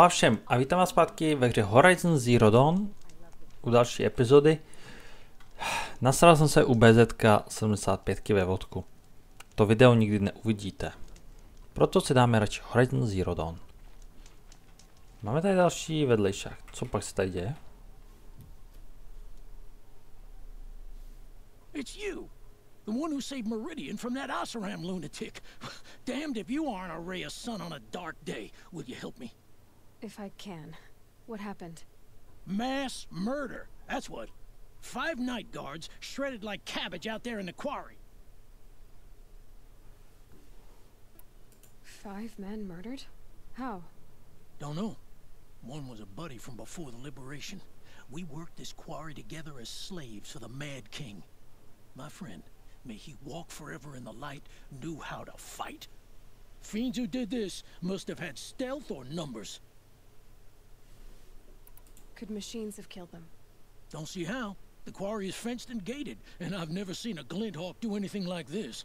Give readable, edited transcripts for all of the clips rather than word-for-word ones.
Čau všem a vítám vás zpátky ve hře Horizon Zero Dawn u další epizody. Nasral jsem se u BZka 75 ve vodku. To video nikdy neuvidíte. Proto si dáme radši Horizon Zero Dawn. Máme tady další vedlejšák. Co pak se tady děje? It's you, the one who saved Meridian from that Oseram lunatic. Damned if you aren't a ray of sun on a dark day. Will you help me? If I can. What happened? Mass murder. That's what. 5 night guards shredded like cabbage out there in the quarry. 5 men murdered? How? Don't know. One was a buddy from before the liberation. We worked this quarry together as slaves for the Mad King. My friend, may he walk forever in the light, knew how to fight. Fiends who did this must have had stealth or numbers. Could machines have killed them? Don't see how. The quarry is fenced and gated, and I've never seen a glint hawk do anything like this.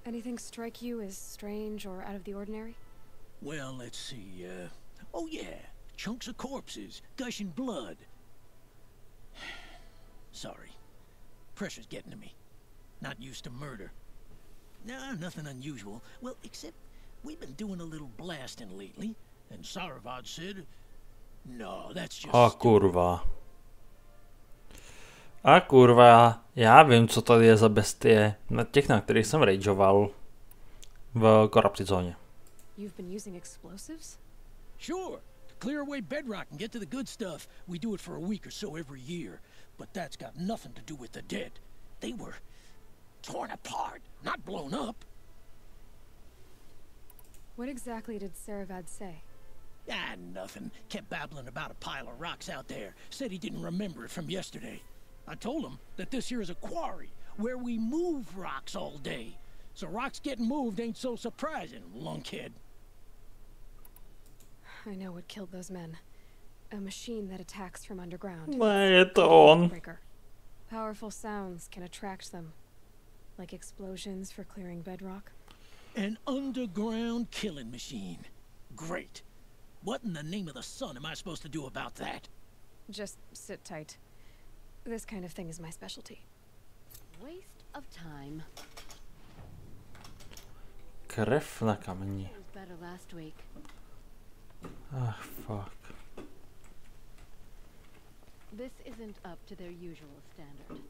Anything strike you as strange or out of the ordinary? Well, let's see, oh yeah, chunks of corpses, gushing blood. Sorry. Pressure's getting to me. Not used to murder. Nah, nothing unusual. Well, except we've been doing a little blasting lately, and Saravad said, no, that's just... A kurva. A kurva, já vím, co tady je za bestie. Na těch, na kterých jsem rageoval v korupci zóně. You've been using explosives? Sure. To clear away bedrock and get to the good stuff, we do it for a week or so every year. But that's got nothing to do with the dead. They were torn apart, not blown up. What exactly did Saravad say? Ah, nothing. Kept babbling about a pile of rocks out there. Said he didn't remember it from yesterday. I told him that this here is a quarry where we move rocks all day. So rocks getting moved ain't so surprising, lunkhead. I know what killed those men. A machine that attacks from underground. Ne, je to on. Powerful sounds can attract them. Like explosions for clearing bedrock. An underground killing machine. Great. What in the name of the sun am I supposed to do about that? Just sit tight. This kind of thing is my specialty. Waste of time. Krev na kameni. It was better last week. Ach, fuck. This isn't up to their usual standard.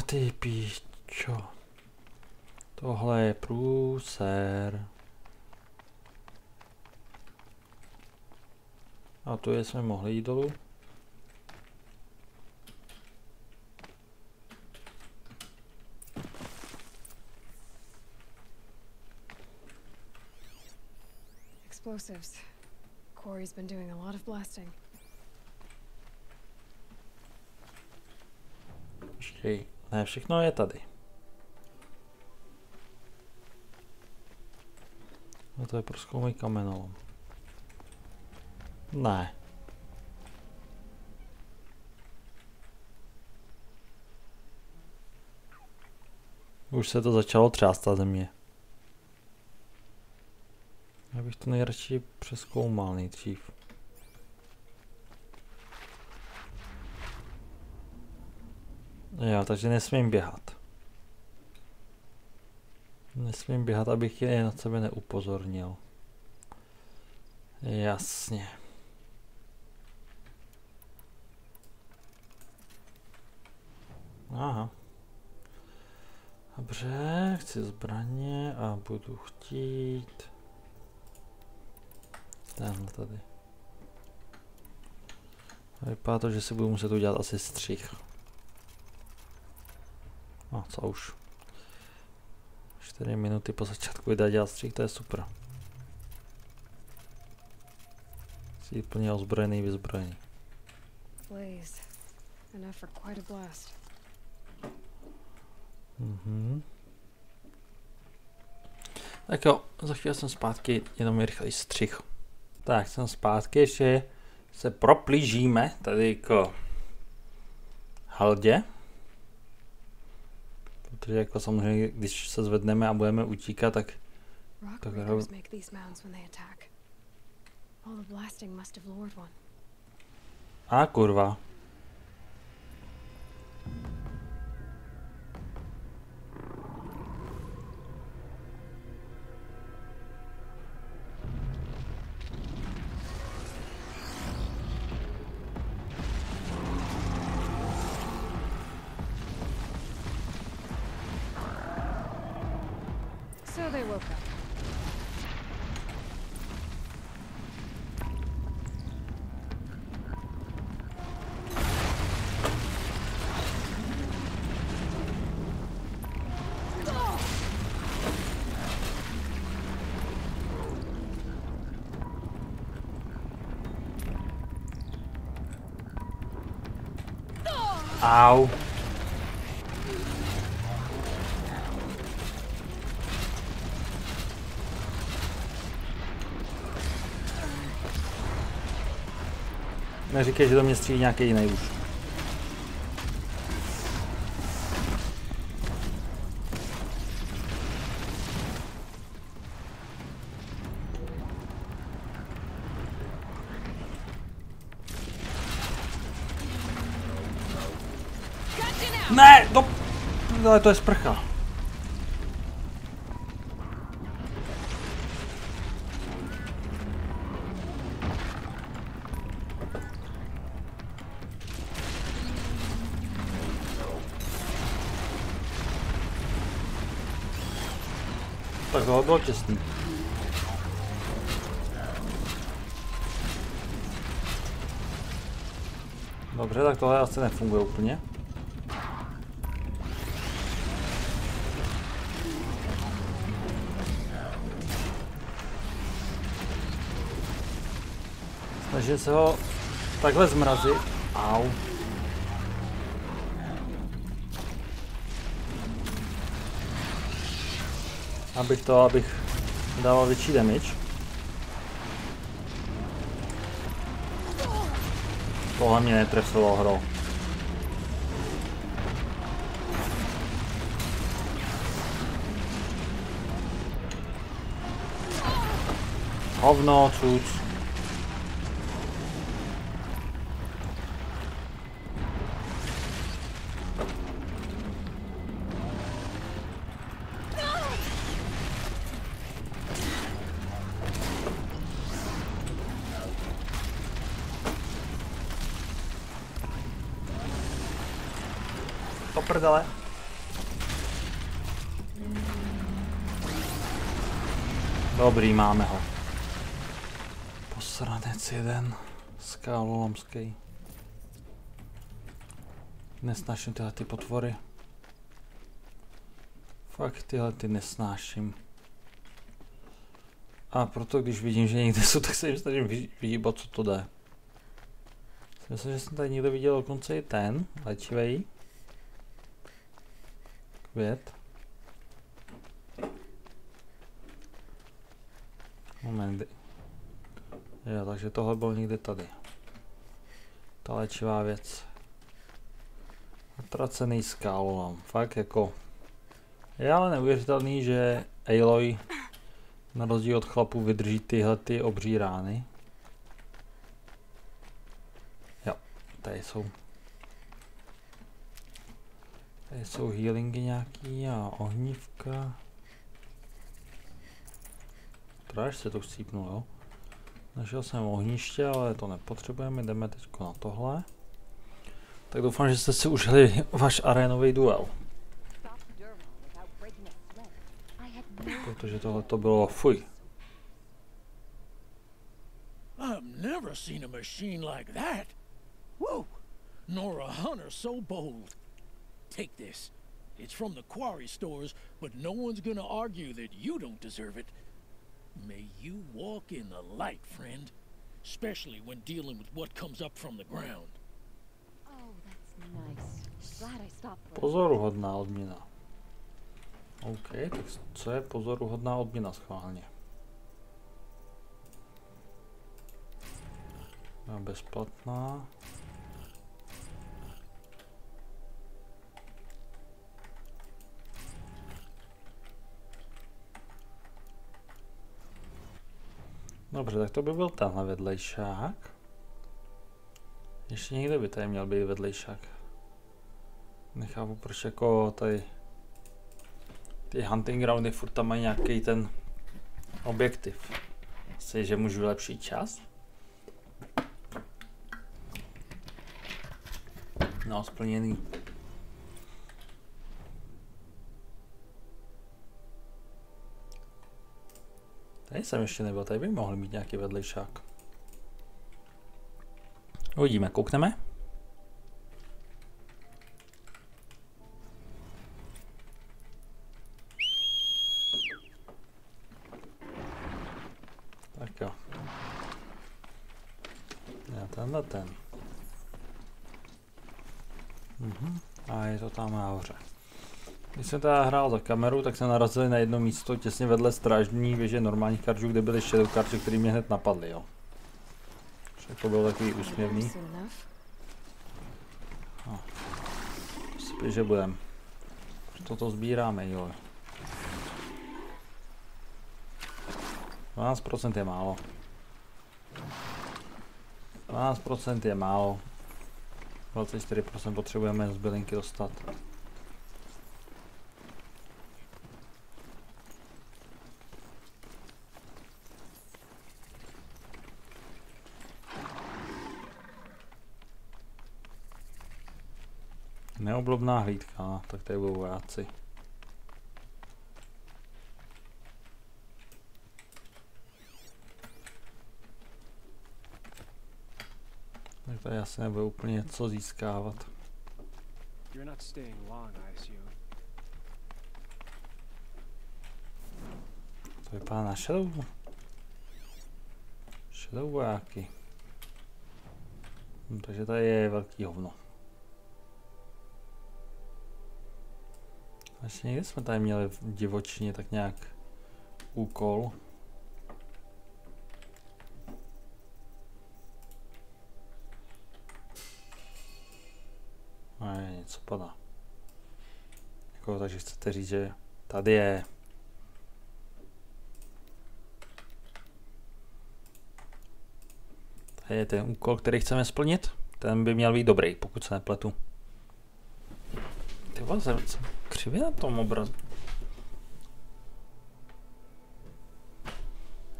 Ty píčo. Tohle je průser. A tu jsme mohli jít dolů. Explosives. Quarry's been doing a lot of blasting. Počkej, ne, všechno je tady. No to je prozkoumej kamenolom. Ne. Už se to začalo třást ta země. Já bych to nejradši přezkoumal nejdřív. Jo, takže nesmím běhat. Nesmím běhat, abych je na sebe neupozornil. Jasně. Aha. Dobře, chci zbraně a budu chtít tenhle tady. Vypadá to, že si budu muset udělat asi střih. No, co už. 4 minuty po začátku jde dělat střih, to je super. Jsi plně ozbrojený, vyzbrojený. Blaze. Enough for quite a blast. Tak jo, za chvíli jsem zpátky, jenom rychlej střih. Tak, jsem zpátky, ještě se proplížíme tady k haldě. Protože jako samozřejmě, když se zvedneme a budeme utíkat, tak make these mounds when they attack. All the blasting must have lured one. A kurva. So they woke up. Au. Neříkej, že do mě střílí nějaký jiný už. Ne, ale to je sprcha. Tak tohle bylo těsný. Dobře, tak tohle asi nefunguje úplně. Snažím se ho takhle zmrazit. Au. Abych dával větší damage. Tohle mě netrefilo hro. Hovno, cuc. Prdele. Dobrý, máme ho. Posranec jeden. Oseramský. Nesnáším tyhle ty potvory. Fakt tyhle ty nesnáším. A proto když vidím, že někde jsou, tak se jim snažím vyhýbat, co to jde. Myslím, že jsem tady někde viděl dokonce i ten léčivej. Květ. Moment. Jo, takže tohle bylo někde tady. Ta léčivá věc. Zatracený skálolam. Fakt jako... Je ale neuvěřitelný, že Aloy na rozdíl od chlapů vydrží tyhle ty obří rány. Jo, tady jsou. Tady jsou healingy nějaký a ohnívka. Tráž se to chcípnul, jo. Našel jsem ohniště, ale to nepotřebujeme, jdeme teď na tohle. Tak doufám, že jste si užili váš arénový duel. Protože tohle to bylo fuj. I've never seen a machine like that. Whoa! Nor a hunter so bold. Take this. It's from the quarry stores, but no one's gonna argue that you don't deserve it. May you walk in the light, friend. Especially when dealing with what comes up from the ground. Oh, that's nice. Glad I stopped. Pozoruhodná odměna. OK, tak co je pozoruhodná odměna schválně? Bezplatná. Dobře, tak to by byl tenhle vedlejšák. Ještě někde by tady měl být vedlejšák. Nechápu, proč jako tady ty hunting groundy furt tam mají nějaký ten objektiv. Asi, že můžu vylepšit čas? No, splněný. Tady jsem ještě nebyl, tady by mohl mít nějaký vedlejšák. Uvidíme, koukneme. Tak jo. Já tenhle ten. A je to tam nahoře. Když jsem teda hrál za kameru, tak jsme narazili na jedno místo těsně vedle strážní věže normálních karžů, kde byly shadow karty, které mě hned napadly, jo. To bylo takový úsměvný. Spíš, že budem. Toto sbíráme, jo. 12% je málo. 12% je málo. 24% potřebujeme z bylinky dostat. Neoblobná hlídka, tak tady budou vojáci. Tak tady asi nebude úplně co získávat. To vypadá na shadow. Shadow vojáky. Takže tady je velký hovno. Ještě někde jsme tady měli v divočině tak nějak úkol. Ne, něco padá. Jako, takže chcete říct, že tady je. Tady je ten úkol, který chceme splnit. Ten by měl být dobrý, pokud se nepletu. Ty vole, jsem křivě na tom obrazu.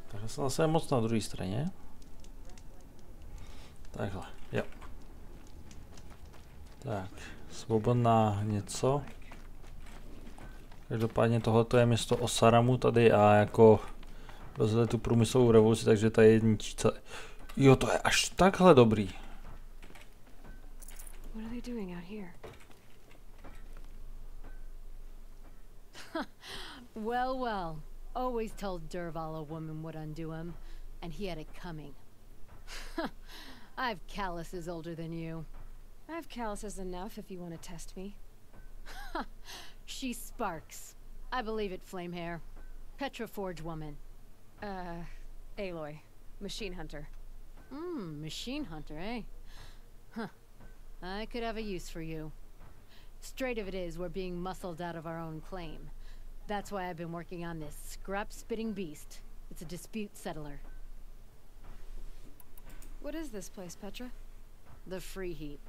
Takže jsem zase moc na druhé straně. Takhle, jo. Tak, svobodná něco. Každopádně tohleto je město Oseramu tady a jako rozhodli tu průmyslovou revoluci, takže tady je ničí celé. Jo, to je až takhle dobrý. What are they doing out here? Well, well. Always told Derval a woman would undo him, and he had it coming. I've calluses older than you. I have calluses enough if you want to test me. She sparks. I believe it, flame hair. Petra Forge woman. Aloy. Machine hunter. Machine hunter, eh? Huh. I could have a use for you. Straight of it is, we're being muscled out of our own claim. That's why I've been working on this scrap-spitting beast. It's a dispute settler. What is this place, Petra? The Free Heap.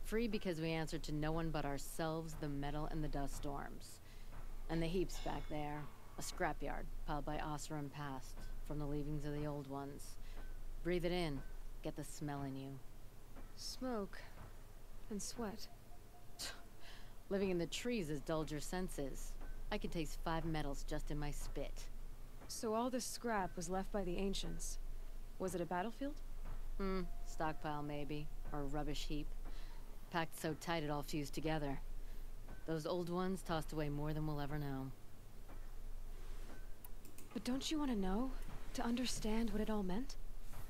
Free because we answer to no one but ourselves, the metal, and the dust storms. And the heap's back there. A scrapyard, piled by Oseram past, from the leavings of the old ones. Breathe it in. Get the smell in you. Smoke. And sweat. Living in the trees has dulled your senses. I can taste 5 metals just in my spit. So all this scrap was left by the ancients. Was it a battlefield? Stockpile maybe. Or a rubbish heap. Packed so tight it all fused together. Those old ones tossed away more than we'll ever know. But don't you want to know? To understand what it all meant?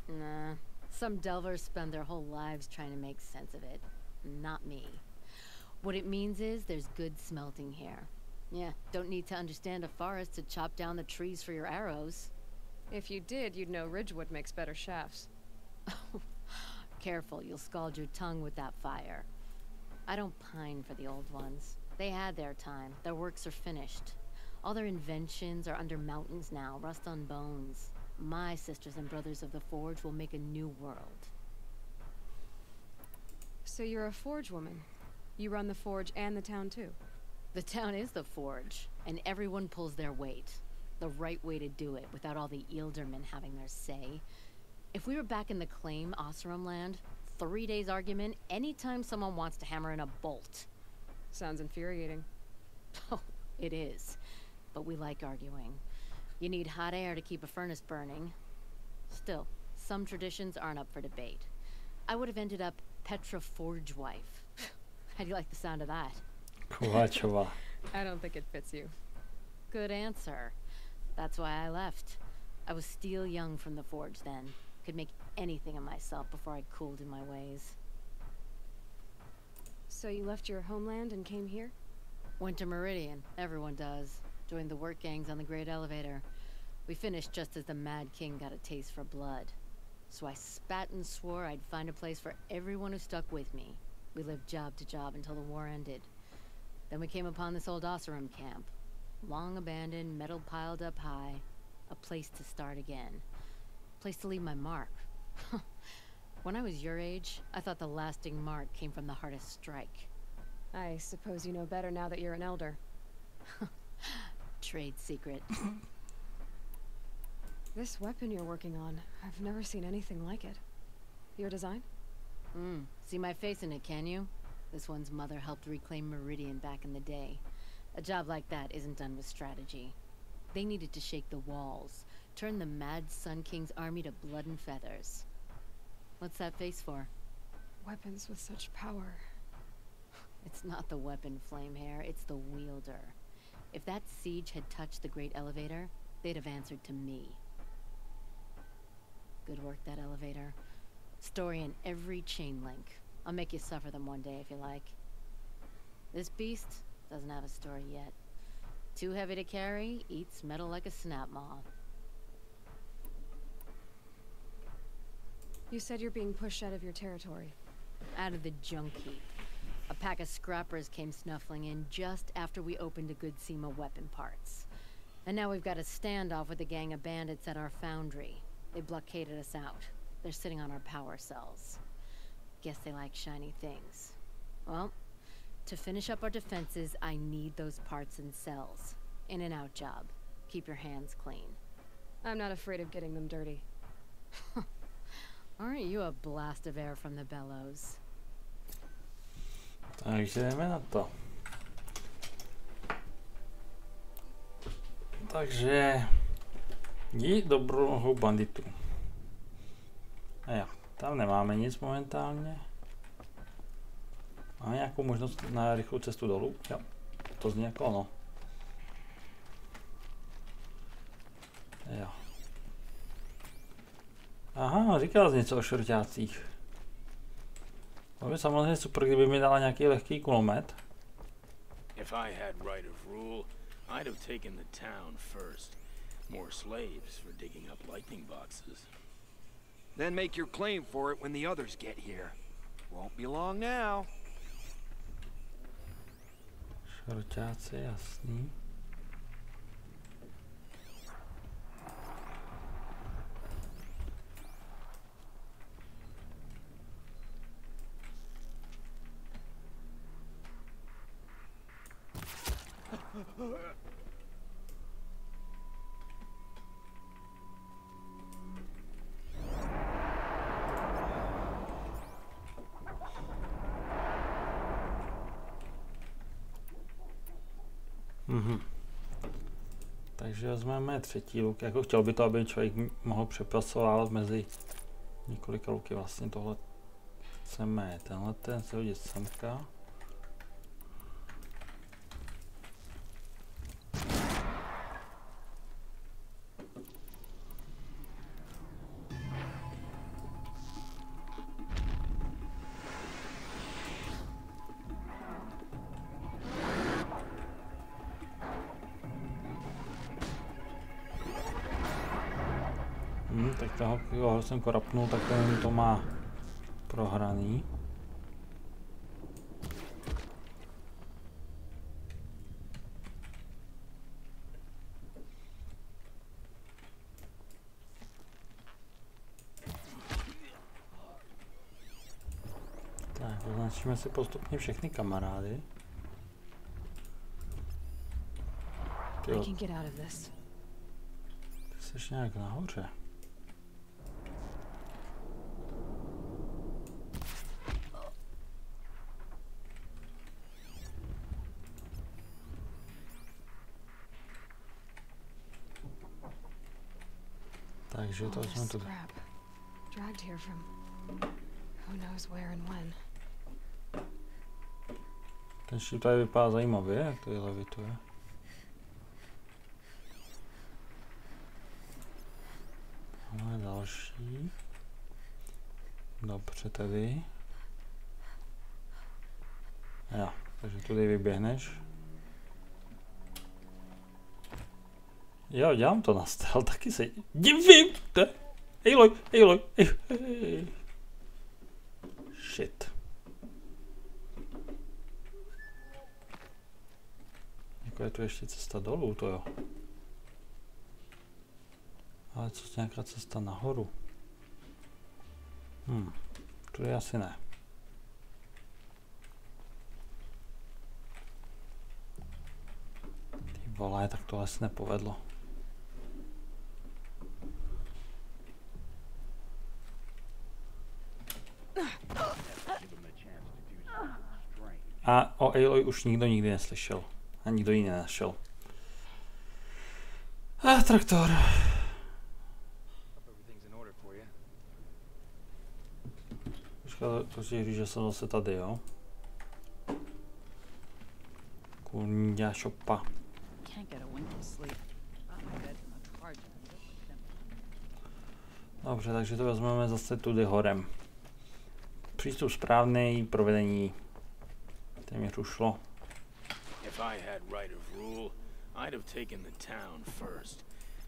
Nah. Some delvers spend their whole lives trying to make sense of it. Not me. What it means is there's good smelting here. Yeah, don't need to understand a forest to chop down the trees for your arrows. If you did, you'd know Ridgewood makes better shafts. Careful, you'll scald your tongue with that fire. I don't pine for the old ones. They had their time. Their works are finished. All their inventions are under mountains now, rust on bones. My sisters and brothers of the Forge will make a new world. So you're a Forge woman. You run the Forge and the town too. The town is the Forge, and everyone pulls their weight. The right way to do it, without all the Ealdermen having their say. If we were back in the claim Oseram land, 3 days argument anytime someone wants to hammer in a bolt. Sounds infuriating. Oh, it is. But we like arguing. You need hot air to keep a furnace burning. Still, some traditions aren't up for debate. I would have ended up Petra Forge wife. How do you like the sound of that? Kovačová. I don't think it fits you. Good answer. That's why I left. I was steel young from the Forge then. Could make anything of myself before I cooled in my ways. So you left your homeland and came here? Went to Meridian. Everyone does. Joined the work gangs on the Great Elevator. We finished just as the Mad King got a taste for blood. So I spat and swore I'd find a place for everyone who stuck with me. We lived job to job until the war ended. Then we came upon this old Oseram camp. Long abandoned, metal piled up high. A place to start again. Place to leave my mark. When I was your age, I thought the lasting mark came from the hardest strike. I suppose you know better now that you're an elder. Trade secret. This weapon you're working on, I've never seen anything like it. Your design? See my face in it, can you? This one's mother helped reclaim Meridian back in the day. A job like that isn't done with strategy. They needed to shake the walls, turn the Mad Sun King's army to blood and feathers. What's that face for? Weapons with such power. It's not the weapon, Flamehair, it's the wielder. If that siege had touched the Great Elevator, they'd have answered to me. Good work, that elevator. Story in every chain link. I'll make you suffer them one day if you like. This beast doesn't have a story yet. Too heavy to carry, eats metal like a snap maw. You said you're being pushed out of your territory. Out of the junk heap. A pack of scrappers came snuffling in just after we opened a good seam of weapon parts. And now we've got a standoff with a gang of bandits at our foundry. They blockaded us out. They're sitting on our power cells. Guess they like shiny things. Well, to finish up our defenses, I need those parts and cells. In and out job. Keep your hands clean. I'm not afraid of getting them dirty. Aren't you a blast of air from the bellows? Takže jdeme na to. Takže jdi do brohu banditů. A jo, tam nemáme nic momentálně. Máme nějakou možnost na rychlou cestu dolů? Jo, to zní jako ono. Jo. Aha, říkal jsi něco o šorťácích. To by samozřejmě super, kdyby mi dala nějaký lehký kulomet. If I had right of rule, I'd have taken the town first. More slaves for digging up lightning boxes. Then make your claim for it when the others get here. Won't be long now. Šorťáci, jasný. Takže vezmeme třetí luk. Jako chtěl by to, aby člověk mohl přepasovávat mezi několika luky. Vlastně tohle chceme, tenhle ten se hodit semka. Tak toho jsem korapnul, tak ten to má prohraný. Zničíme si postupně všechny kamarády. Tyjo. Ty jsi nějak nahoře. Takže to jsme tu. Ten šíp tady vypadá zajímavě, jak to je levituje. Máme další. Dobře tady. Jo, takže tudy vyběhneš. Jo, dělám to na stealth, taky se divím. Ejloj. Shit. Jako je tu ještě cesta dolů, to jo. Ale co je nějaká cesta nahoru? Tu je asi ne. Ty vole, tak to asi nepovedlo. A o Aloy už nikdo nikdy neslyšel. A nikdo ji nenašel. A traktor. To si říct, že jsem zase tady, jo? Kurňa šopa. Dobře, takže to vezmeme zase tudy horem. Přístup správný, provedení téměř ušlo. If I had right of rule, I'd have taken the town first.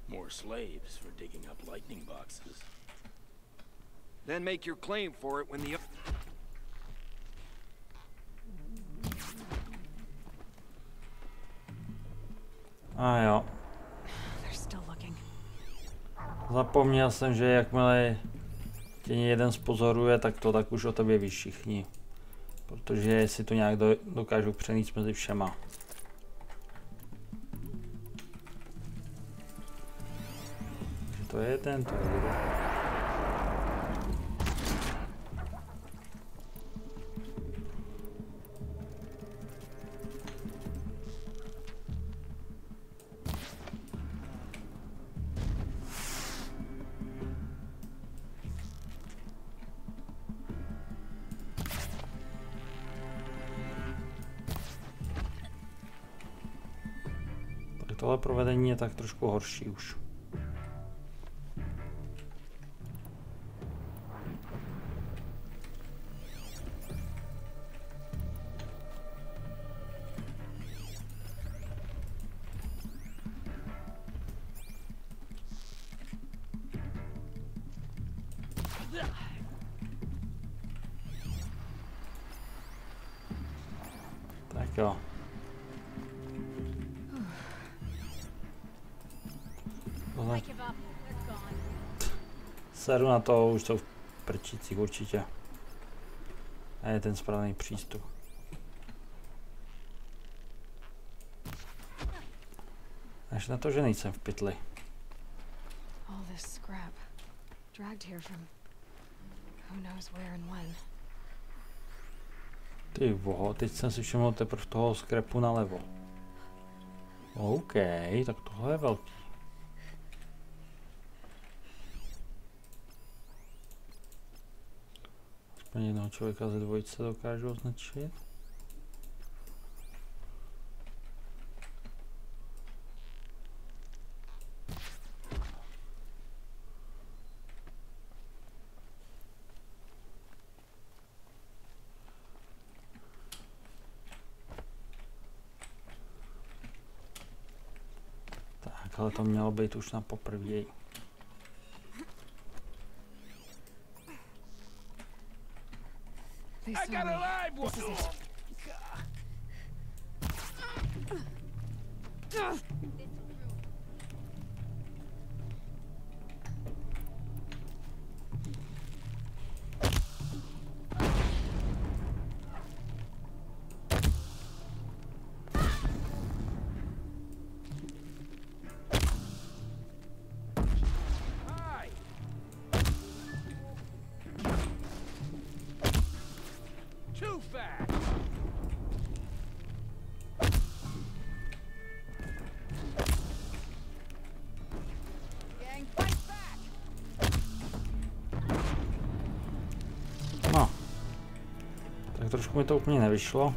More slaves for digging up lightning boxes. Then make your claim for it when the... A jo. Zapomněl jsem, že jakmile tě jeden spozoruje, tak to tak už o tobě ví všichni. Protože si to nějak dokážou přenést mezi všema. Takže to je ten, to je jeden. Tohle provedení je tak trošku horší už. Tak jo. Seru na to, už jsou v prčících určitě. A je ten správný přístup. Až na to, že nejsem v pytli. Ty voho, teď jsem si všiml teprve toho skrepu nalevo. OK, tak tohle je velký. Aspoň jednoho člověka ze dvojice dokážu označit. Tak, ale to mělo být už na poprvé. I got a live one. Tak trošku mi to úplně nevyšlo.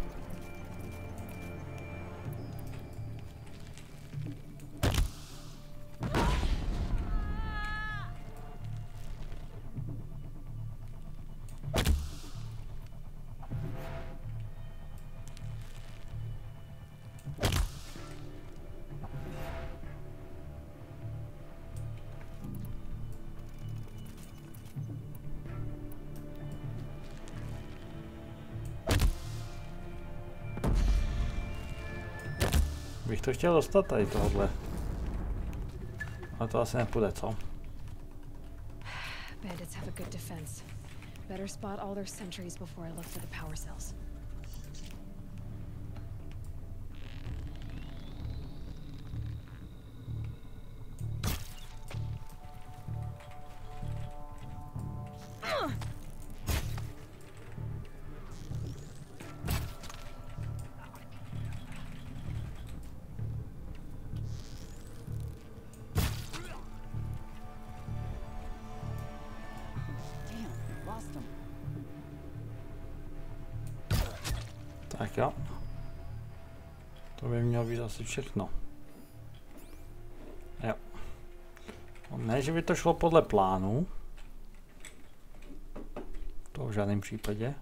Bych to chtěl dostat tady tohle. Ale to asi nepůjde, co? Bandits have a good defense. Better spot all their sentries before I look for the power cells. Tak jo. To by mělo být asi všechno. Jo. Ne, že by to šlo podle plánu. To v žádném případě.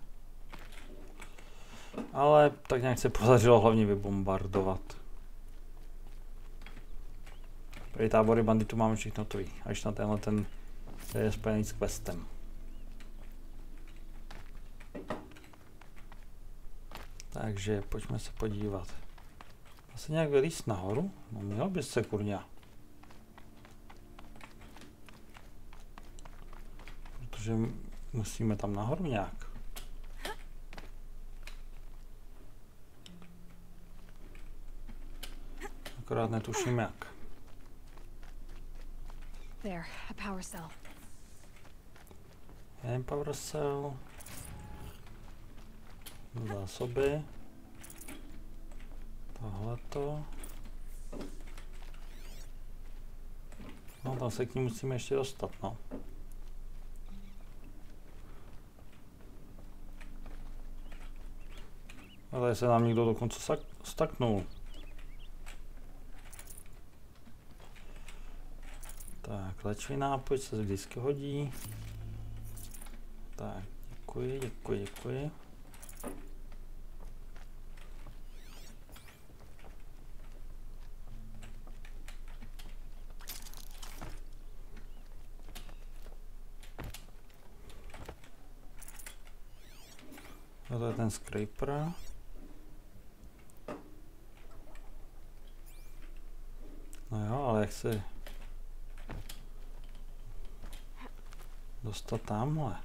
Ale tak nějak se podařilo hlavně vybombardovat. Prý tábory banditů máme všechno hotový. Až na tenhle ten je spojený s questem. Takže pojďme se podívat. Asi nějak vylíst nahoru? No měl by se, kurňa. Protože musíme tam nahoru nějak. Akorát netuším jak. There, a power cell. Jeden power cell. Zásoby. Tohleto. No tam se k ní musíme ještě dostat, no. A tady se nám někdo dokonce staknul. Tak, léčivý nápoj se vždycky hodí. Tak, děkuji. A to je ten scraper. No jo, ale jak se dostat tamhle?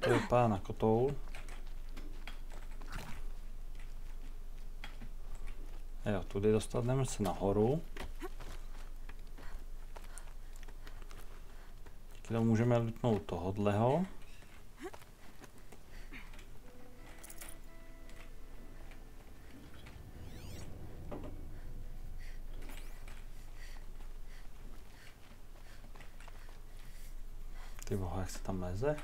To vypadá na kotoul. Jo, tudy dostaneme se nahoru. Díky můžeme lutnout tohodleho. Ty boha, jak se tam leze?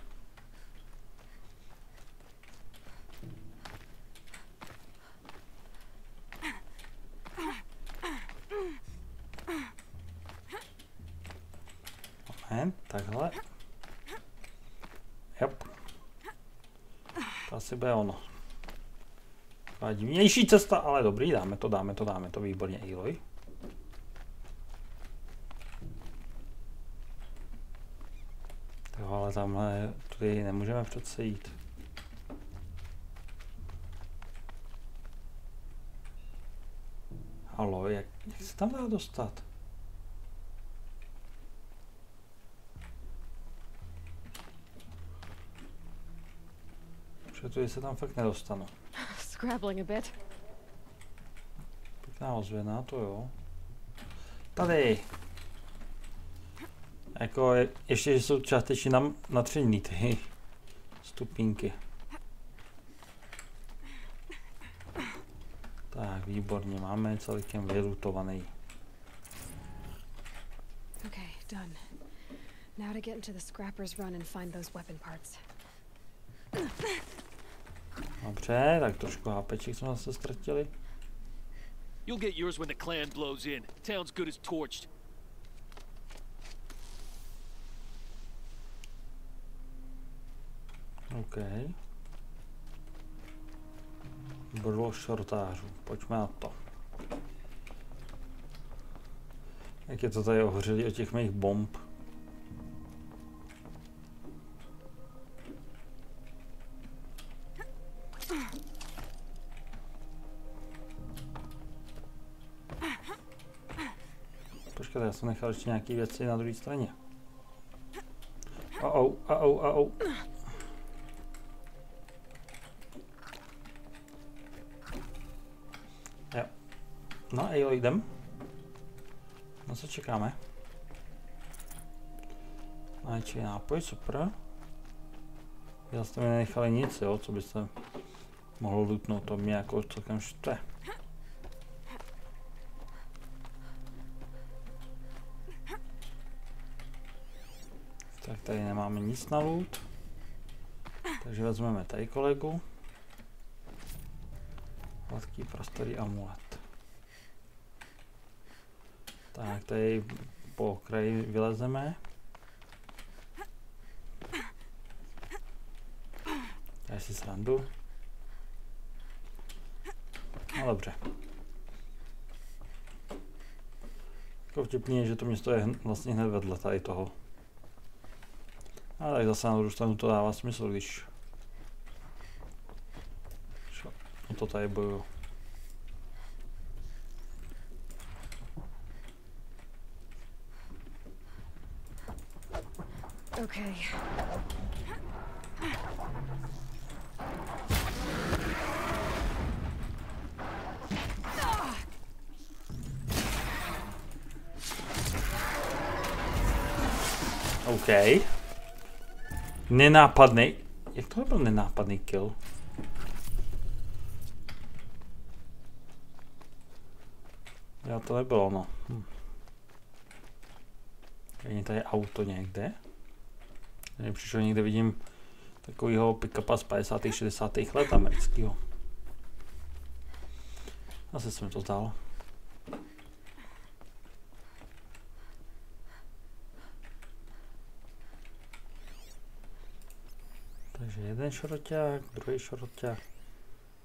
Takhle. Jop. To asi bude ono. Taková divnější cesta, ale dobrý, dáme to výborně, Aloy. Ale tamhle tudy nemůžeme přece jít. Halo, jak se tam dá dostat? Protože se tam fakt nedostanu. Scrabbling a bit. Pěkná ozvěna, to jo. Tady! Jako ještě, že jsou částečně natřený ty stupínky. Tak, výborně, máme celkem vylutovaný. Okay, done. Now to get into the scrappers run and find those weapon parts. Dobře, tak trošku hápeček jsme zase ztratili. You'll get yours when the clan blows in. Town's good as torched. OK. Brlo šortářů, pojďme na to. Jak je to tady ohořelý od těch mých bomb. Počkej, já jsem nechal ještě nějaký věci na druhé straně. Au. Jo. No a jo, jdem. No co čekáme? Najčí nápoj, super. Já jste mi nenechali nic, jo, co byste mohlo lutnout, to mě jako celkem štve. Tak tady nemáme nic na loot. Takže vezmeme tady kolegu. Hladký prostorý amulet. Tak tady po okraji vylezeme. Tady si srandu. No dobře. Jako vtipný je, že to město je vlastně hned vedle tady toho. A tak zase na druhou stranu to dává smysl, když o to tady bojuju. Okay. OK. Nenápadný. Jak to byl nenápadný kill? Já to nebylo, no. Je tady auto někde? Tady přišel někde, vidím takovýho pick-upa z 50. 60. let amerického. Asi se mi to zdálo. Takže jeden šroťák, druhý šroťák,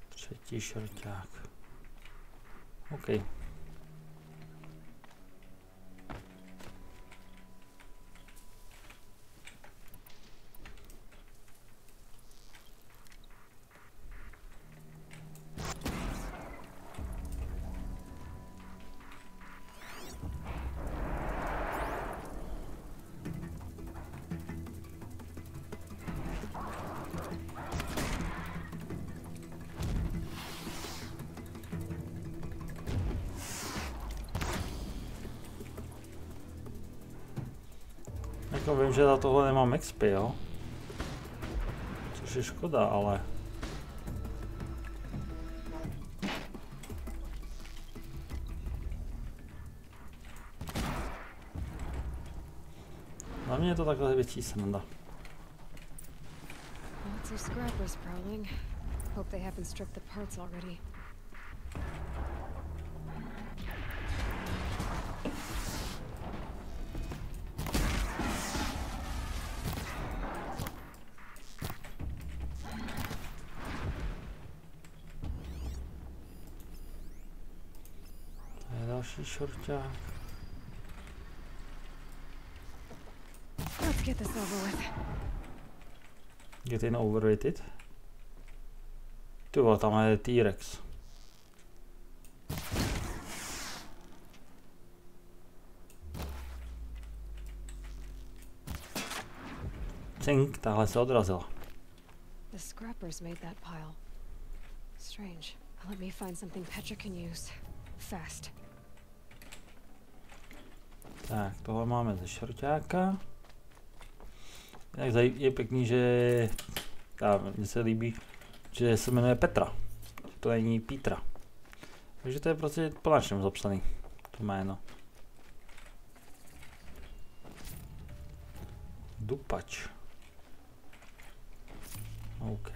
třetí šroťák. OK. Jako vím, že za tohle nemám XP, jo? Což je škoda, ale... Na mě je to takhle větší sranda. Lots of scrappers prowling. Hope they haven't stripped the parts already. Další šorťák. Let's get this over with. Getting overrated. Ty vole, tam je T-Rex. Cink, tahle se odrazila. The scrappers made that pile. Strange. Let me find something Petra can use. Fast. Tak, tohle máme ze šorťáka. Jinak je pěkný, že mně se líbí, že se jmenuje Petra. To není Petra. Takže to je prostě po našem zapsaný. To jméno. Dupač. OK.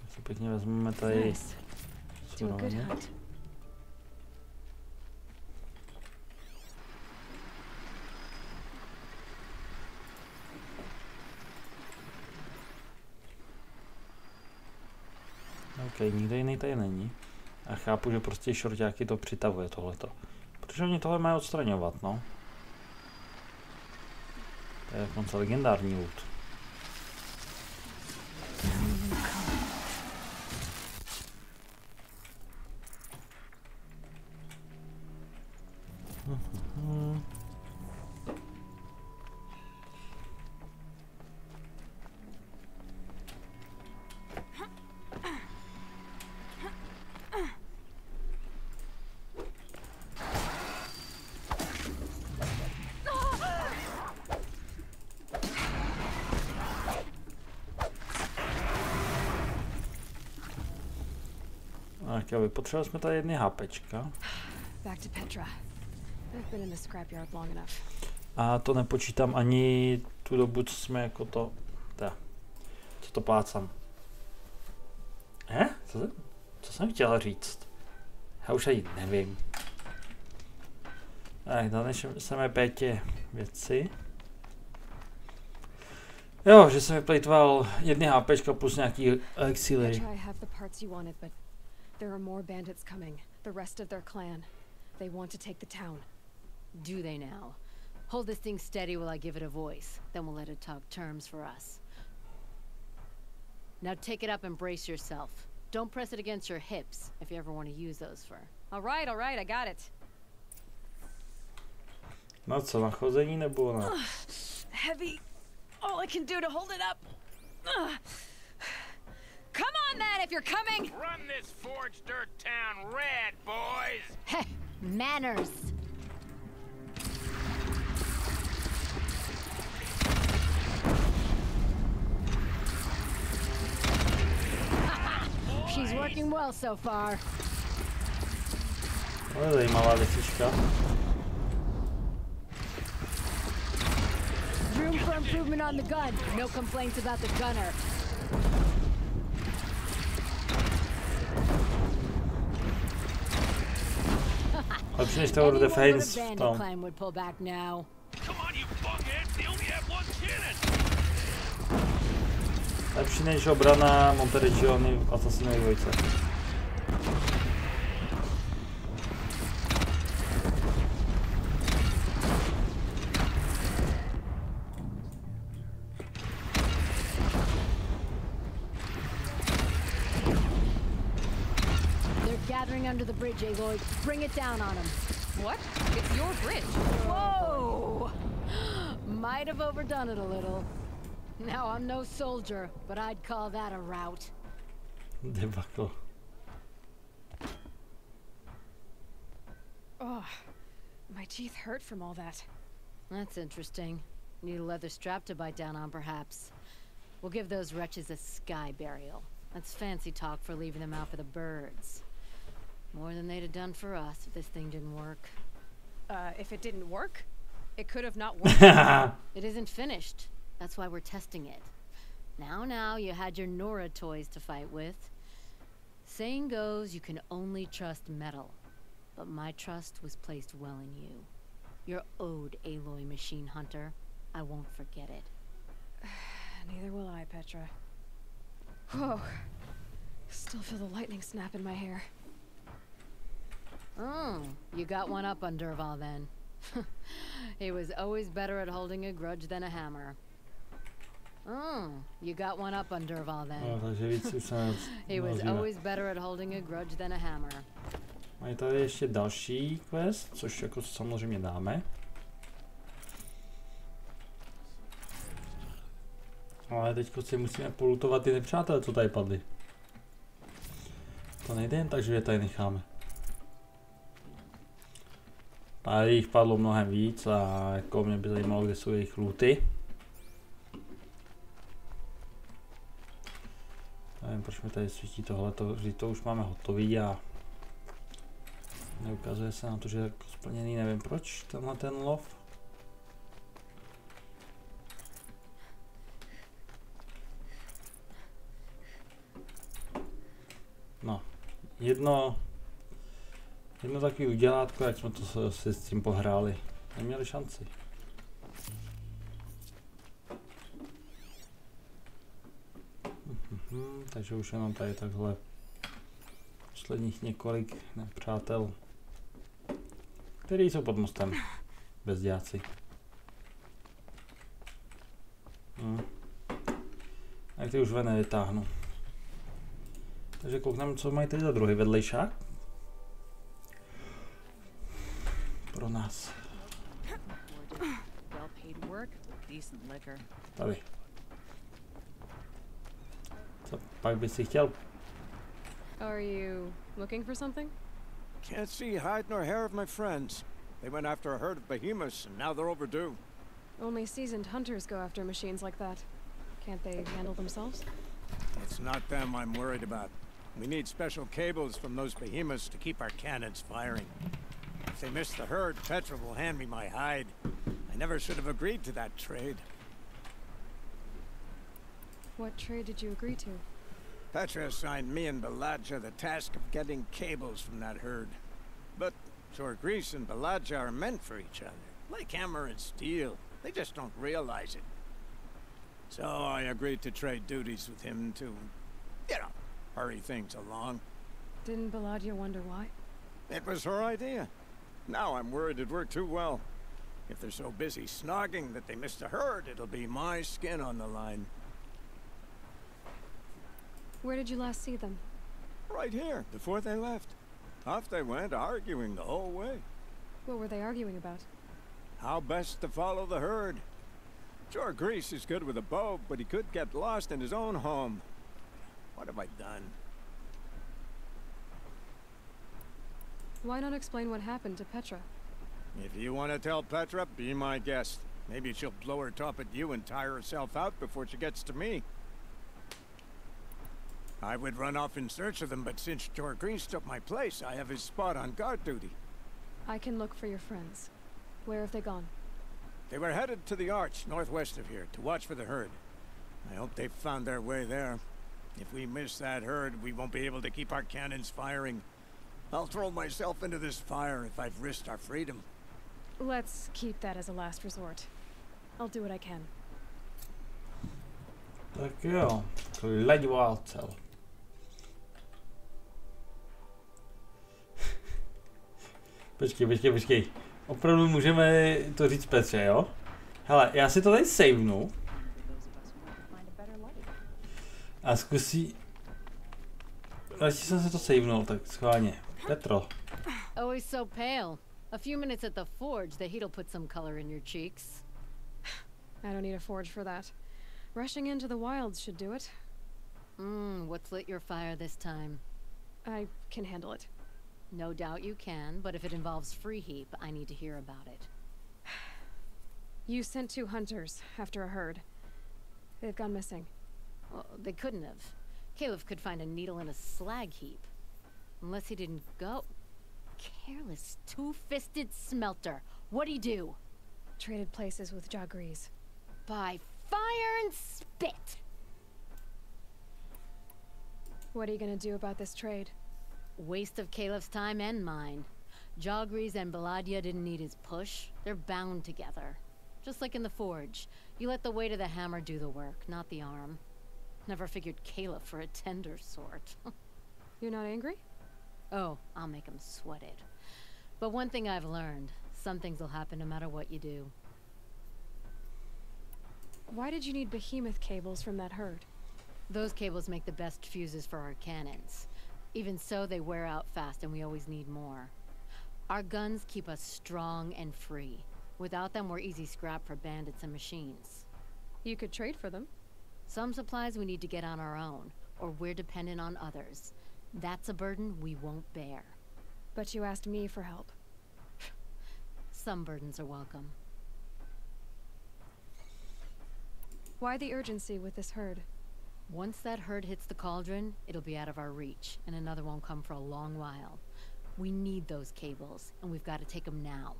Si pěkně vezmeme tady surovinu. OK, nikdo jiný tady není. A chápu, že prostě šorťáky to přitavuje tohleto. Protože oni tohle mají odstraňovat, no. To je dokonce legendární loot. Tak jo, potřebovali jsme tady jedny HPčka. A to nepočítám ani tu dobu, co jsme jako to... Co to plácám. Co jsem chtěla říct? Já už ani nevím. Tak, doneseme Pétě věci. Jo, že jsem vyplejtval jedny HPčka plus nějaký elixíry. There are more bandits coming. The rest of their clan. They want to take the town. Do they now? Hold this thing steady while I give it a voice. Then we'll let it talk terms for us. Now take it up and brace yourself. Don't press it against your hips if you ever want to use those for... All right, I got it. Na co, na chození nebo na... Heavy. All I can do to hold it up. Come on then, if you're coming! Run this forged dirt town red, boys! Heh, manners! She's working well so far. To je zajímavá věcička. Room for improvement on the gun. No complaints about the gunner. Lepší než Tower Defense v tom. Lepší než obrana Monteregiony v Assassinovi 2. Under the bridge, Aloy. Bring it down on him. What? It's your bridge. Whoa! Might have overdone it a little. Now, I'm no soldier, but I'd call that a rout. Debacle. Oh, my teeth hurt from all that. That's interesting. Need a leather strap to bite down on, perhaps. We'll give those wretches a sky burial. That's fancy talk for leaving them out for the birds. More than they'd have done for us if this thing didn't work. If it didn't work? It could have not worked. It isn't finished. That's why we're testing it. Now, you had your Nora toys to fight with. Saying goes, you can only trust metal. But my trust was placed well in you. You're owed, Aloy Machine Hunter. I won't forget it. Neither will I, Petra. Whoa. Still feel the lightning snap in my hair. Oh, you got one up on Durval then. He was always better at holding a grudge than a hammer. Oh, you got one up on Durval then. He was always better at holding a grudge than a hammer. Mají tady ještě další quest, což jako samozřejmě dáme. Ale teďko si musíme polutovat ty nepřátelé, co tady padly. To nejde jen tak, že je tady necháme. Tady jich padlo mnohem víc a jako mě by zajímalo, kde jsou jejich looty. Nevím, proč mi tady svítí tohleto, vždyť to už máme hotový a neukazuje se na to, že je jako splněný, nevím proč, tenhle ten lov. jedno takový udělátko, jak jsme to si s tím pohráli. Neměli šanci. Takže už jenom tady takhle posledních několik nepřátel, který jsou pod mostem, bezděláci. A ty už ven nevytáhnu. Takže koukneme, co mají tady za druhý vedlejšák. Pro nás. Tady. Co pak bys si chtěl? Are you looking for something? Can't see hide nor hair of my friends. They went after a herd of behemoths, and now they're overdue. Only seasoned hunters go after machines like that. Can't they handle themselves? It's not them I'm worried about. We need special cables from those behemoths to keep our cannons firing. If they miss the herd, Petra will hand me my hide. I never should have agreed to that trade. What trade did you agree to? Petra assigned me and Baladja the task of getting cables from that herd. But Jorgris and Baladja are meant for each other, like hammer and steel. They just don't realize it. So I agreed to trade duties with him to, you know, hurry things along. Didn't Baladja wonder why? It was her idea. Now I'm worried it worked too well. If they're so busy snogging that they missed a herd, it'll be my skin on the line. Where did you last see them? Right here, before they left. Off they went, arguing the whole way. What were they arguing about? How best to follow the herd. Jorgris is good with a bow, but he could get lost in his own home. What have I done? Why not explain what happened to Petra? If you want to tell Petra, be my guest. Maybe she'll blow her top at you and tire herself out before she gets to me. I would run off in search of them, but since Jorgris took my place, I have his spot on guard duty. I can look for your friends. Where have they gone? They were headed to the arch northwest of here to watch for the herd. I hope they've found their way there. If we miss that herd, we won't be able to keep our cannons firing. I'll throw myself into this fire if I've risked our freedom. Let's keep that as a last resort. I'll do what I can. Tak jo, leď válcel. Počkej. Opravdu můžeme to říct Petře, jo? Hele, já si to tady savenu. A zkusí... Radši jsem se to savenul, tak schválně. Petro. Always so pale. A few minutes at the forge, the heat'll put some color in your cheeks. I don't need a forge for that. Rushing into the wilds should do it. What's lit your fire this time? I can handle it. No doubt you can, but if it involves free heap, I need to hear about it. You sent 2 hunters after a herd. They've gone missing. Well, they couldn't have. Caleb could find a needle in a slag heap. Unless he didn't go. Careless, two-fisted smelter. What'd he do? Traded places with Jorgris. By fire and spit! What are you gonna do about this trade? Waste of Caleb's time and mine. Jorgris and Baladja didn't need his push. They're bound together. Just like in the forge. You let the weight of the hammer do the work, not the arm. Never figured Caleb for a tender sort. You're not angry? Oh, I'll make him sweat it. But one thing I've learned, some things will happen no matter what you do. Why did you need behemoth cables from that herd? Those cables make the best fuses for our cannons. Even so, they wear out fast and we always need more. Our guns keep us strong and free. Without them, we're easy scrap for bandits and machines. You could trade for them. Some supplies we need to get on our own, or we're dependent on others. That's a burden we won't bear. But you asked me for help. Some burdens are welcome. Why the urgency with this herd? Once that herd hits the cauldron, it'll be out of our reach, and another won't come for a long while. We need those cables, and we've got to take them now.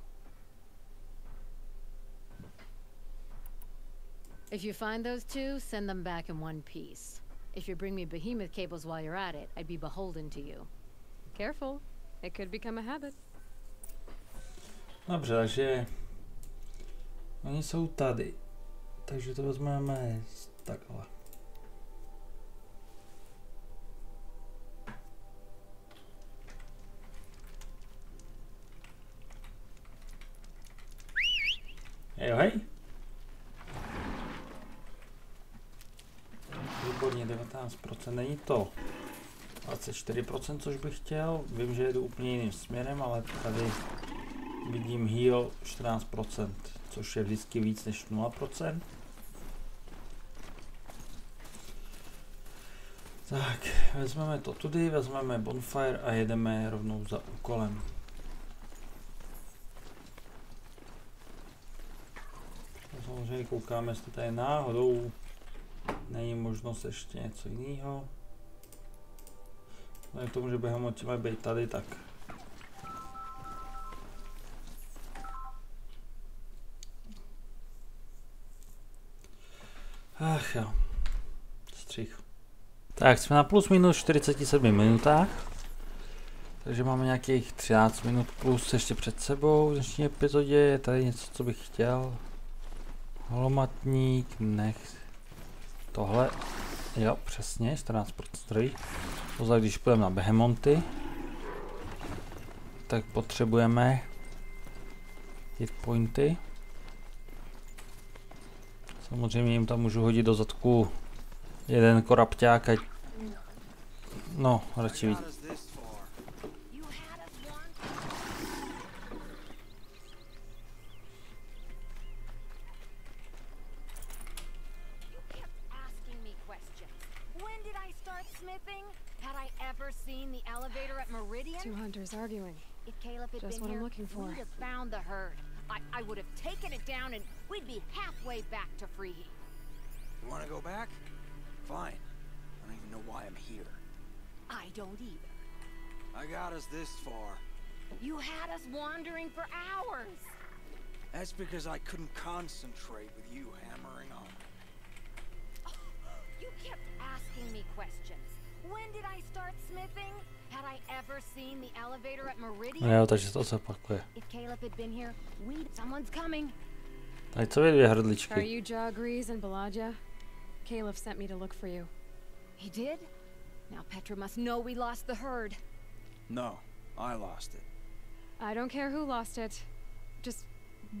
If you find those 2, send them back in one piece. If you bring me behemoth cables while you're at it, I'd be beholden to you. Careful. It could become a habit. Dobře, takže oni jsou tady. Takže to vezmeme takhle. Hej. Výborně, 19%, není to 24%, což bych chtěl. Vím, že jedu úplně jiným směrem, ale tady vidím heal 14%, což je vždycky víc než 0%. Tak, vezmeme to tudy, vezmeme bonfire a jedeme rovnou za úkolem. Samozřejmě koukáme, jestli tady náhodou není možnost ještě něco jiného. No k tomu, že během mají být tady, tak ach jo, střih. Tak jsme na plus minus 47 minutách, takže máme nějakých 13 minut plus ještě před sebou v dnešní epizodě. Je tady něco, co bych chtěl. Holomatník, nech tohle, jo přesně, 14% zdraví. Pozor, když půjdeme na behemonty, tak potřebujeme hit pointy. Samozřejmě jim tam můžu hodit do zadku jeden korapťák, ať... No, radši víc. Two hunters arguing. If Caleb had Just been what I'm here, looking for. we'd have found the herd. I would have taken it down and we'd be halfway back to Freeheat. You wanna go back? Fine. I don't even know why I'm here. I don't either. I got us this far. You had us wandering for hours. That's because I couldn't concentrate with you hammering on me. You kept asking me questions. When did I start smithing? Had I ever seen the elevator at Meridian? Jo, takže to se opakuje. If Caleb had been here, someone's coming. Tady co je dvě Are hrdličky? you Jagrees and Balaja? Caleb sent me to look for you. He did? Now Petra must know we lost the herd. No, I lost it. I don't care who lost it. Just,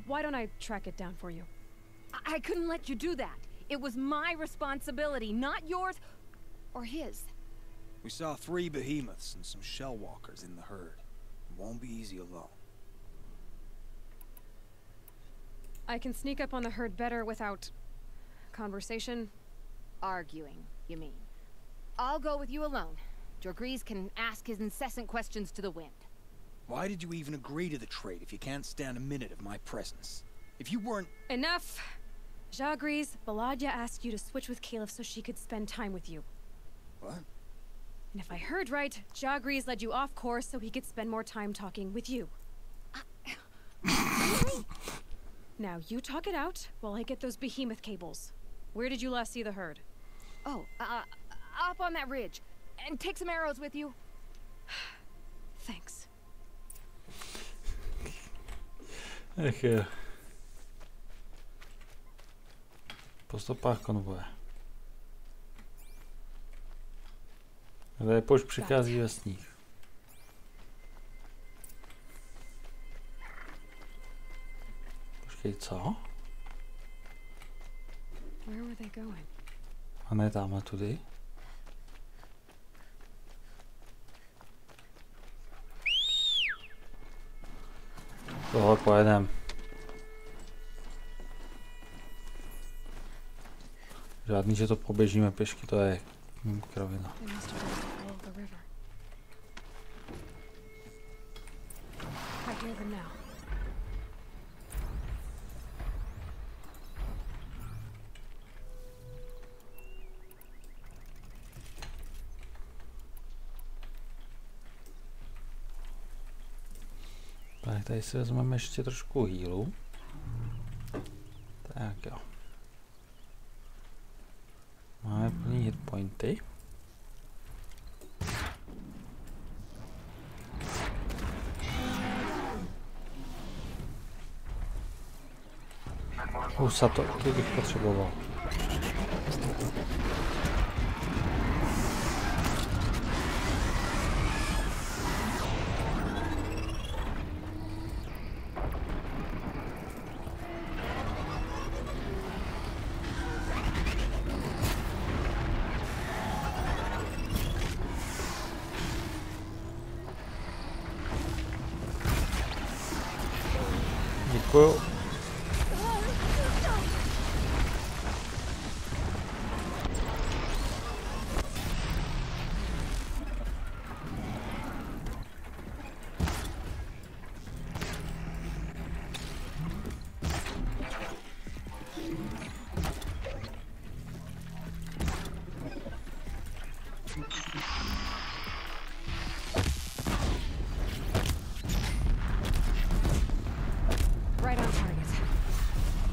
why don't I track it down for you? I couldn't let you do that. It was my responsibility, not yours or his. We saw 3 behemoths and some shell walkers in the herd. It won't be easy alone. I can sneak up on the herd better without conversation. Arguing, you mean? I'll go with you alone. Jagrees can ask his incessant questions to the wind. Why did you even agree to the trade if you can't stand a minute of my presence? If you weren't... Enough! Jagrees, Balaja asked you to switch with Caleb so she could spend time with you. What? And if I heard right, Jagrees led you off course so he could spend more time talking with you. Now you talk it out while I get those behemoth cables. Where did you last see the herd? Oh, up on that ridge. And take some arrows with you. Thanks. Ech jo. Po stopách konvoje. Lépož přichází ve sních. Počkej, co? Where were they going? A ne tamhle tudy? Tohle pojedem. Žádný, že to poběžíme pěšky, to je kravina. They must have gone to follow the river. I hear them now. Tak tady si vezmeme ještě trošku healu. Tak jo. Máme plný hitpointy. Husa to bych potřeboval. Děkuju.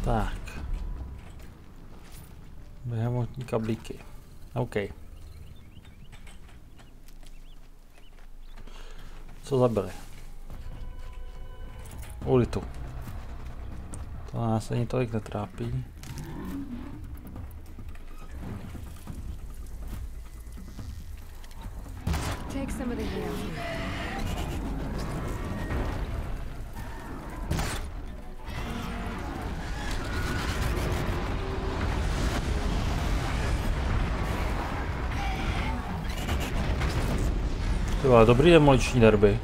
Tak. Behemothní kablíky. OK. Co zabili? Ulitu. To nás ani tolik netrápí. Take some of the heal. Tyhle, dobrý demoliční derby.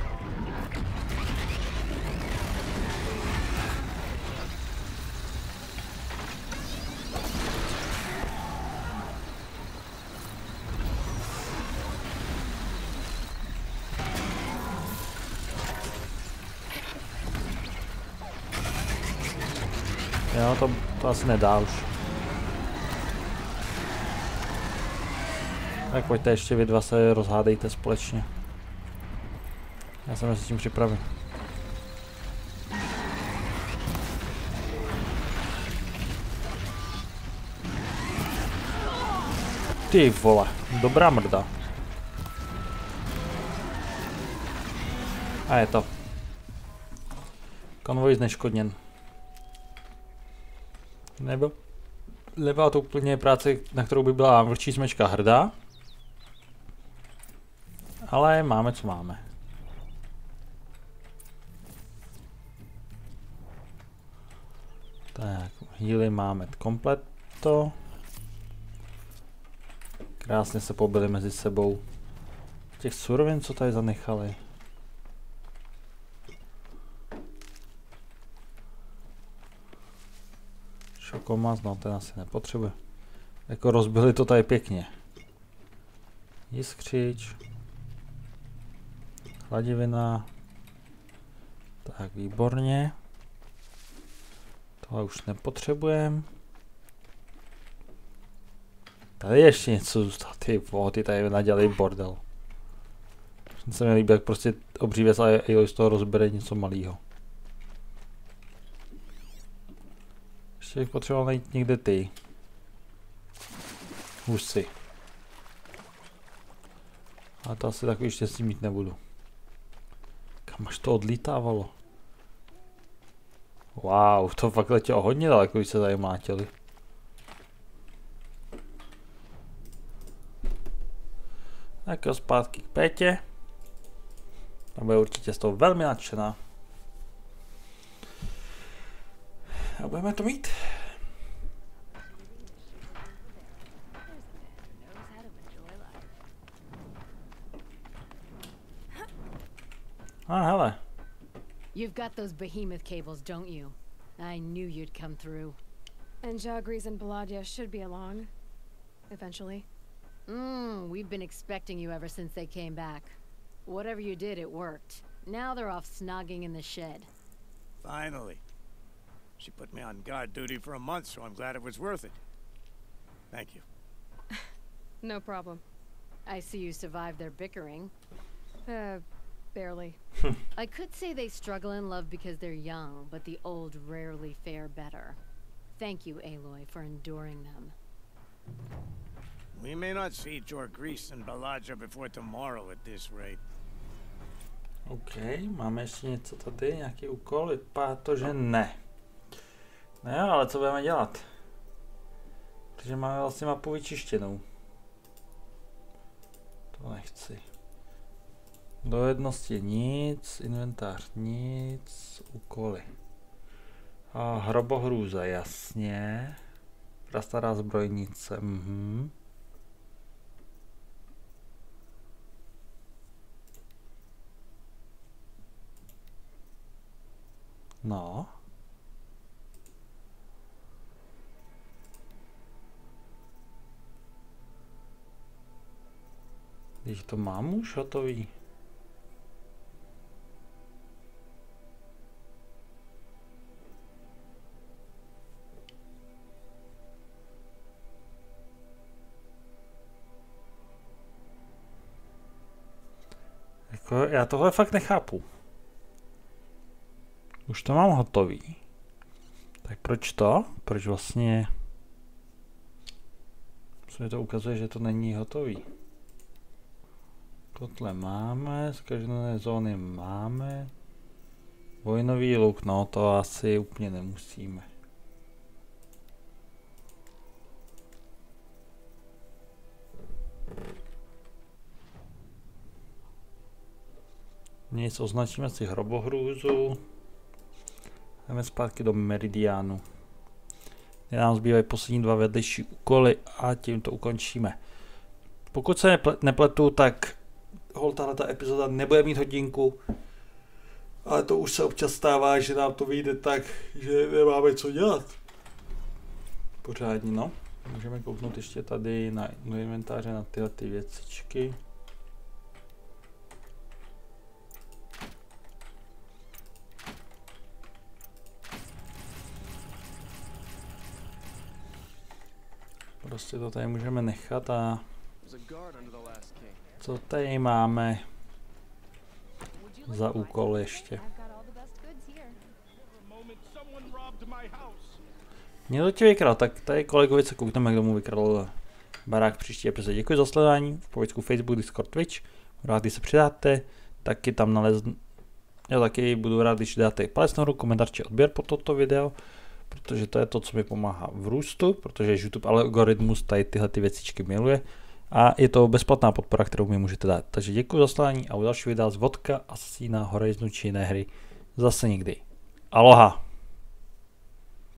Jo, to asi nedá už. Tak pojďte ještě vy dva se rozhádejte společně. Já se s tím připravím. Ty vole, dobrá mrda. A je to. Konvoj zneškodněn. Nebyla to úplně práce, na kterou by byla vlčí smečka hrdá. Ale máme, co máme. Tak, healy máme kompleto. Krásně se pobili mezi sebou. Těch surovin, co tady zanechali. Šokomaz, no ten asi nepotřebuje. Jako rozbili to tady pěkně. Jiskřič. Chladivina. Tak, výborně. Tohle už nepotřebujeme. Tady ještě něco zůstalo. Ty tady nadělali bordel. Se mi líbí, jak prostě obří věc a z toho rozbere něco malého. Ještě bych potřeboval najít někde ty husy. Ale to asi takový štěstí mít nebudu. Kam až to odlítávalo? Wow, to fakt letělo hodně daleko, když se tady mlátili. Tak jo, zpátky k Pétě. Ta bude určitě z toho velmi nadšená. A budeme to mít. Hele. You've got those behemoth cables, don't you? I knew you'd come through. And Jagris and Baladia should be along. Eventually. We've been expecting you ever since they came back. Whatever you did, it worked. Now they're off snogging in the shed. Finally. She put me on guard duty for a month, so I'm glad it was worth it. Thank you. No problem. I see you survived their bickering. Barely. I could say they struggle in love because they're young, but the old rarely fare better. Thank you, Aloy, for enduring them. We may not see Jagris and Balaja before tomorrow at this rate. OK, máme ještě něco tady, nějaký úkol? Vypadá to, že ne. No jo, ale co budeme dělat? Protože máme vlastně mapu vyčištěnou. To nechci. Dovednosti nic, inventář nic, úkoly. A hrobohrůza, jasně. Prastará zbrojnice, No. Když to mám už hotový. Jako, já tohle fakt nechápu. Už to mám hotový. Tak proč to? Proč vlastně se mi to ukazuje, že to není hotový? Kotle máme, z každé zóny máme. Vojnový luk, no to asi úplně nemusíme. Nic, označíme si hrobohrůzu. Jdeme zpátky do Meridiánu. Nám zbývají poslední 2 vedlejší úkoly a tím to ukončíme. Pokud se nepletu, tak tahleta epizoda nebude mít hodinku, ale to už se občas stává, že nám to vyjde tak, že nemáme co dělat. Pořádně, no. Můžeme kouknout ještě tady na inventáře na tyhle ty věcičky. Prostě to tady můžeme nechat a co tady máme za úkol ještě? Někdo tě vykral, tak tady kolegovi se koukneme, kdo mu vykral barák příští epizodě. Děkuji za sledování v povědku Facebook, Discord, Twitch. Rád, když se přidáte, taky tam naleznu. Já taky budu rád, když dáte palec nahoru, komentář či odběr po toto video, protože to je to, co mi pomáhá v růstu, protože YouTube algoritmus tady tyhle ty věcičky miluje a je to bezplatná podpora, kterou mi můžete dát. Takže děkuji za sledování a u dalšího videa z vodka, asasína, Horizonu či jiné hry zase někdy. Aloha!